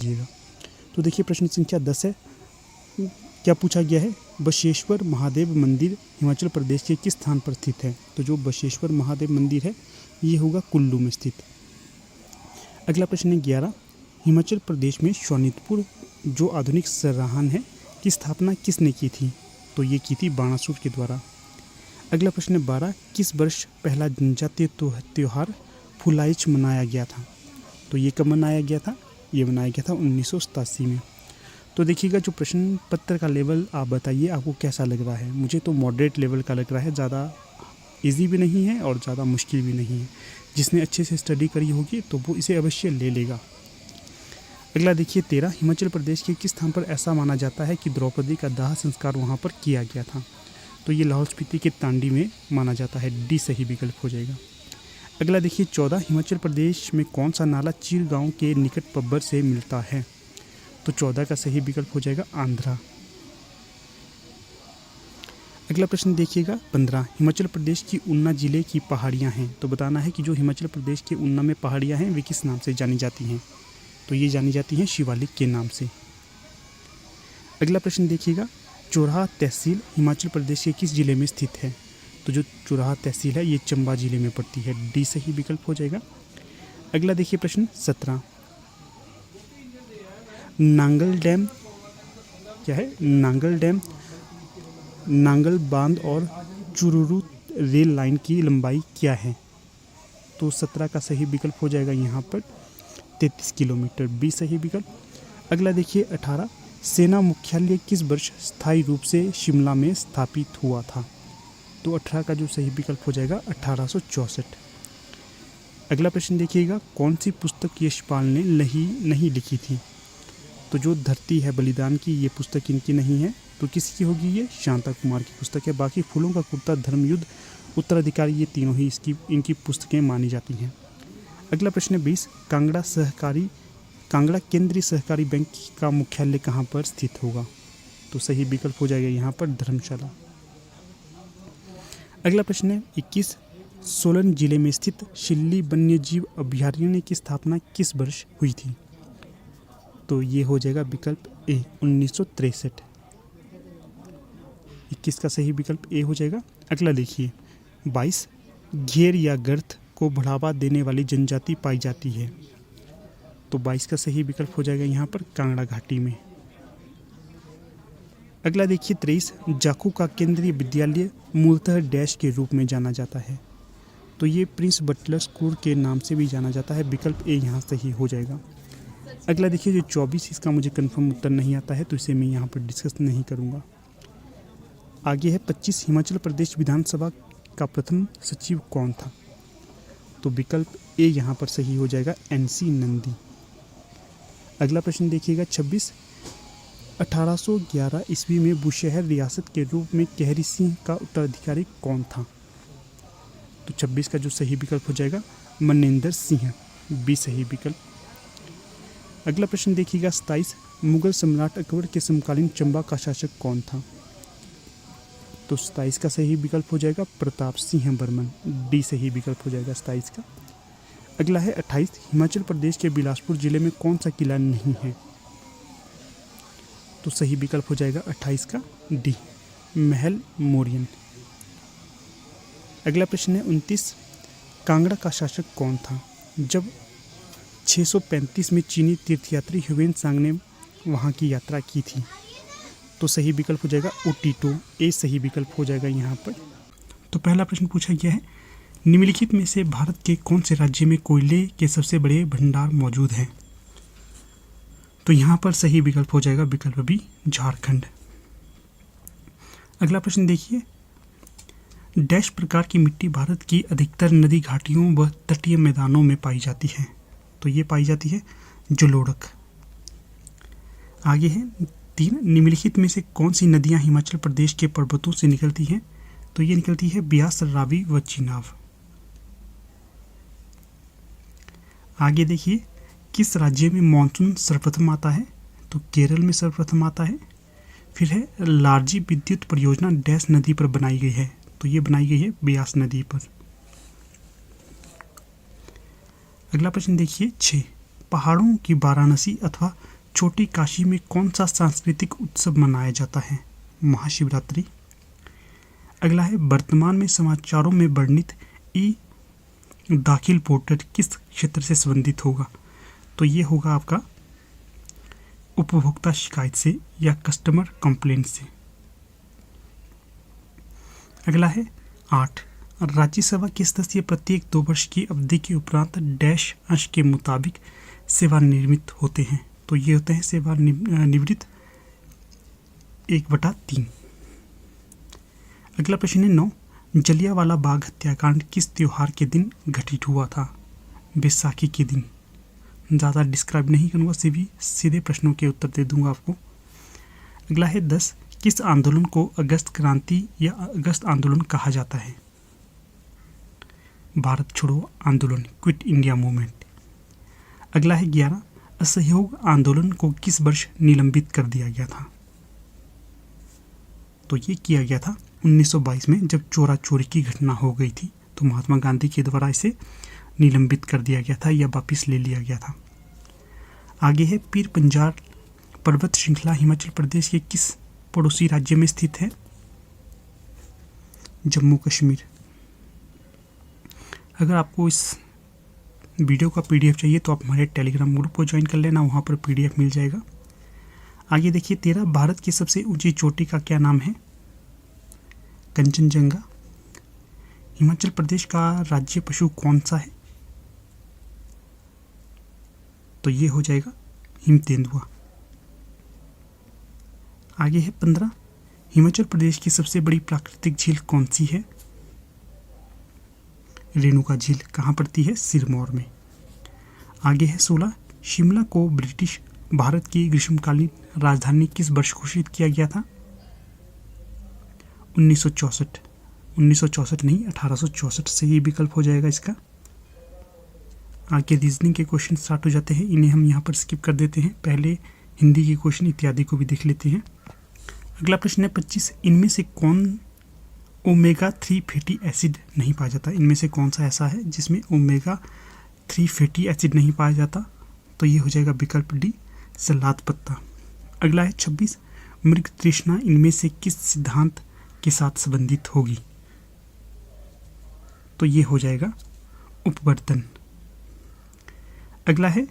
कीजिएगा। तो देखिए प्रश्न संख्या 10 है, क्या पूछा गया है, बशेश्वर महादेव मंदिर हिमाचल प्रदेश के किस स्थान पर स्थित है। तो जो बशेश्वर महादेव मंदिर है ये होगा कुल्लू में स्थित। अगला प्रश्न है 11, हिमाचल प्रदेश में शोणितपुर जो आधुनिक सराहन है की स्थापना किसने की थी। तो ये की थी बाणासुर के द्वारा। अगला प्रश्न है 12, किस वर्ष पहला जनजातीय त्यौहार फुलाइच मनाया गया था। तो ये कब मनाया गया था, ये मनाया गया था 1987 में। तो देखिएगा जो प्रश्न पत्र का लेवल आप बताइए आपको कैसा लग रहा है। मुझे तो मॉडरेट लेवल का लग रहा है, ज़्यादा इजी भी नहीं है और ज़्यादा मुश्किल भी नहीं है। जिसने अच्छे से स्टडी करी होगी तो वो इसे अवश्य ले लेगा। अगला देखिए 13, हिमाचल प्रदेश के किस स्थान पर ऐसा माना जाता है कि द्रौपदी का दाह संस्कार वहाँ पर किया गया था। तो ये लाहौल स्पीति के तांडी में माना जाता है। डी सही विकल्प हो जाएगा। अगला देखिए 14, हिमाचल प्रदेश में कौन सा नाला चीर गांव के निकट पब्बर से मिलता है। तो 14 का सही विकल्प हो जाएगा आंध्रा। अगला प्रश्न देखिएगा 15, हिमाचल प्रदेश की ऊना जिले की पहाड़ियां हैं। तो बताना है कि जो हिमाचल प्रदेश के ऊना में पहाड़ियां हैं वे किस नाम से जानी जाती हैं। तो ये जानी जाती हैं शिवालिक के नाम से। अगला प्रश्न देखिएगा, चोराह तहसील हिमाचल प्रदेश के किस जिले में स्थित है। तो जो चोराह तहसील है ये चंबा जिले में पड़ती है। डी सही विकल्प हो जाएगा। अगला देखिए प्रश्न 17, नांगल डैम क्या है, नांगल डैम, नांगल बांध और चुरूरू रेल लाइन की लंबाई क्या है। तो 17 का सही विकल्प हो जाएगा यहाँ पर 33 किलोमीटर। बी सही विकल्प। अगला देखिए 18, सेना मुख्यालय किस वर्ष स्थायी रूप से शिमला में स्थापित हुआ था। तो 18 का जो सही विकल्प हो जाएगा 1864। अगला प्रश्न देखिएगा, कौन सी पुस्तक यशपाल ने नहीं लिखी थी। तो जो धरती है बलिदान की ये पुस्तक इनकी नहीं है। तो किसकी होगी, ये शांता कुमार की पुस्तक है। बाकी फूलों का कुर्ता, धर्मयुद्ध, उत्तराधिकारी ये तीनों ही इनकी पुस्तकें मानी जाती हैं। अगला प्रश्न 20, कांगड़ा केंद्रीय सहकारी बैंक का मुख्यालय कहाँ पर स्थित होगा। तो सही विकल्प हो जाएगा यहाँ पर धर्मशाला। अगला प्रश्न है 21, सोलन जिले में स्थित शिल्ली वन्यजीव अभयारण्य की स्थापना किस वर्ष हुई थी। तो ये हो जाएगा विकल्प ए 1963। 21 का सही विकल्प ए हो जाएगा। अगला देखिए 22, घेर या गर्थ को बढ़ावा देने वाली जनजाति पाई जाती है। तो 22 का सही विकल्प हो जाएगा यहाँ पर कांगड़ा घाटी में। अगला देखिए 23, जाखू का केंद्रीय विद्यालय मूलतः डैश के रूप में जाना जाता है। तो ये प्रिंस बटलर स्कूल के नाम से भी जाना जाता है। विकल्प ए यहाँ सही हो जाएगा। अगला देखिए जो 24, इसका मुझे कंफर्म उत्तर नहीं आता है तो इसे मैं यहाँ पर डिस्कस नहीं करूँगा। आगे है 25, हिमाचल प्रदेश विधानसभा का प्रथम सचिव कौन था। तो विकल्प ए यहाँ पर सही हो जाएगा NC नंदी। अगला प्रश्न देखिएगा 26, 1811 ईस्वी में बुशहर रियासत के रूप में केहरी सिंह का उत्तराधिकारी कौन था। तो 26 का जो सही विकल्प हो जाएगा मनेंद्र सिंह। बी सही विकल्प। अगला प्रश्न देखिएगा 27, मुगल सम्राट अकबर के समकालीन चंबा का शासक कौन था। तो 27 का सही विकल्प हो जाएगा प्रताप सिंह बर्मन। डी सही विकल्प हो जाएगा 27 का। अगला है 28, हिमाचल प्रदेश के बिलासपुर जिले में कौन सा किला नहीं है। तो सही विकल्प हो जाएगा 28 का डी महल मोरियन। अगला प्रश्न है 29, कांगड़ा का शासक कौन था जब 635 में चीनी तीर्थयात्री ह्यूएन सांग ने वहाँ की यात्रा की थी। तो सही विकल्प हो जाएगा ओटीटो। ए सही विकल्प हो जाएगा यहाँ पर। तो पहला प्रश्न पूछा गया है, निम्नलिखित में से भारत के कौन से राज्य में कोयले के सबसे बड़े भंडार मौजूद हैं। तो यहाँ पर सही विकल्प हो जाएगा विकल्प बी झारखंड। अगला प्रश्न देखिए, डैश प्रकार की मिट्टी भारत की अधिकतर नदी घाटियों व तटीय मैदानों में पाई जाती है। तो ये पाई जाती है जलोढ़। आगे है 3, निम्नलिखित में से कौन सी नदियां हिमाचल प्रदेश के पर्वतों से निकलती हैं। तो ये निकलती है ब्यास, रावी व चिनाब। आगे देखिए, किस राज्य में मानसून सर्वप्रथम आता है। तो केरल में सर्वप्रथम आता है। फिर है लारजी विद्युत परियोजना डैश नदी पर बनाई गई है। तो ये बनाई गई है ब्यास नदी पर। अगला प्रश्न देखिए 6, पहाड़ों की वाराणसी अथवा छोटी काशी में कौन सा सांस्कृतिक उत्सव मनाया जाता है? महाशिवरात्रि। अगला है वर्तमान में समाचारों में वर्णित ई दाखिल पोर्टल किस क्षेत्र से संबंधित होगा? तो ये होगा आपका उपभोक्ता शिकायत से या कस्टमर कंप्लेंट से। अगला है 8, राज्यसभा के सदस्य प्रत्येक 2 वर्ष की अवधि के उपरांत डैश अंश के मुताबिक सेवानिवृत्त होते हैं। तो ये होते हैं सेवानिवृत्त 1/3। अगला प्रश्न है 9, जलियांवाला बाग हत्याकांड किस त्योहार के दिन घटित हुआ था? बैसाखी के दिन। ज़्यादा डिस्क्राइब नहीं करूँगा, सीधे प्रश्नों के उत्तर दे दूंगा आपको। अगला है 10, किस आंदोलन को अगस्त क्रांति या अगस्त आंदोलन कहा जाता है? भारत छोड़ो आंदोलन, क्विट इंडिया मूवमेंट। अगला है 11, असहयोग आंदोलन को किस वर्ष निलंबित कर दिया गया था? तो ये किया गया था 1922 में, जब चोरा चोरी की घटना हो गई थी, तो महात्मा गांधी के द्वारा इसे निलंबित कर दिया गया था या वापस ले लिया गया था। आगे है पीर पंजाल पर्वत श्रृंखला हिमाचल प्रदेश के किस पड़ोसी राज्य में स्थित है? जम्मू कश्मीर। अगर आपको इस वीडियो का पीडीएफ चाहिए तो आप हमारे टेलीग्राम ग्रुप को ज्वाइन कर लेना, वहाँ पर पीडीएफ मिल जाएगा। आगे देखिए 13, भारत की सबसे ऊंची चोटी का क्या नाम है? कंचनजंगा। हिमाचल प्रदेश का राज्य पशु कौन सा है? तो ये हो जाएगा हिम तेंदुआ। आगे है 15, हिमाचल प्रदेश की सबसे बड़ी प्राकृतिक झील कौन सी है? रेणुका झील। कहाँ पड़ती है? सिरमौर में। आगे है 16, शिमला को ब्रिटिश भारत की ग्रीष्मकालीन राजधानी किस वर्ष घोषित किया गया था? 1964 नहीं, 1864 से ही विकल्प हो जाएगा इसका। आगे रीजनिंग के क्वेश्चन स्टार्ट हो जाते हैं, इन्हें हम यहाँ पर स्किप कर देते हैं, पहले हिंदी के क्वेश्चन इत्यादि को भी देख लेते हैं। अगला प्रश्न है 25, इनमें से कौन ओमेगा 3 फैटी एसिड नहीं पाया जाता? इनमें से कौन सा ऐसा है जिसमें ओमेगा 3 फैटी एसिड नहीं पाया जाता? तो ये हो जाएगा विकल्प डी, सलाद पत्ता। अगला है 26, मृग तृष्णा इनमें से किस सिद्धांत के साथ संबंधित होगी? तो ये हो जाएगा उपवर्तन। अगला है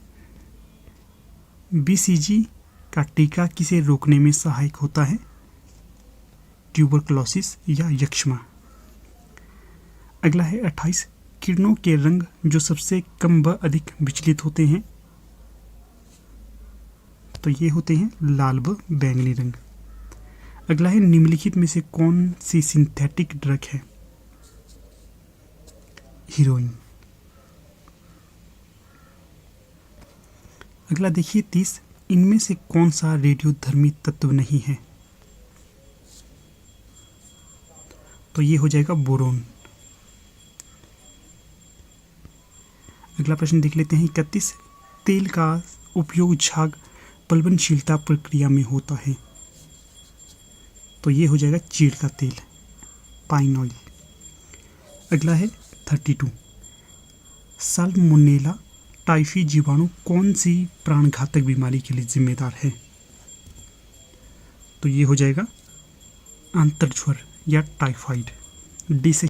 बीसीजी का टीका किसे रोकने में सहायक होता है? ट्यूबरकुलोसिस या यक्ष्मा। अगला है 28, किरणों के रंग जो सबसे कम व अधिक विचलित होते हैं? तो ये होते हैं लाल व बैंगनी रंग। अगला है निम्नलिखित में से कौन सी सिंथेटिक ड्रग है? हीरोइन। अगला देखिए 30, इनमें से कौन सा रेडियोधर्मी तत्व नहीं है? तो ये हो जाएगा बोरोन। अगला प्रश्न देख लेते हैं 31, तेल का उपयोग झाग प्लवनशीलता प्रक्रिया में होता है? तो ये हो जाएगा चीड़ का तेल, पाइन ऑयल। अगला है 32, साल्मोनेला टाइफी जीवाणु कौन सी प्राणघातक बीमारी के लिए जिम्मेदार है? तो ये हो जाएगा आंतरज्वर या टाइफाइड। डी से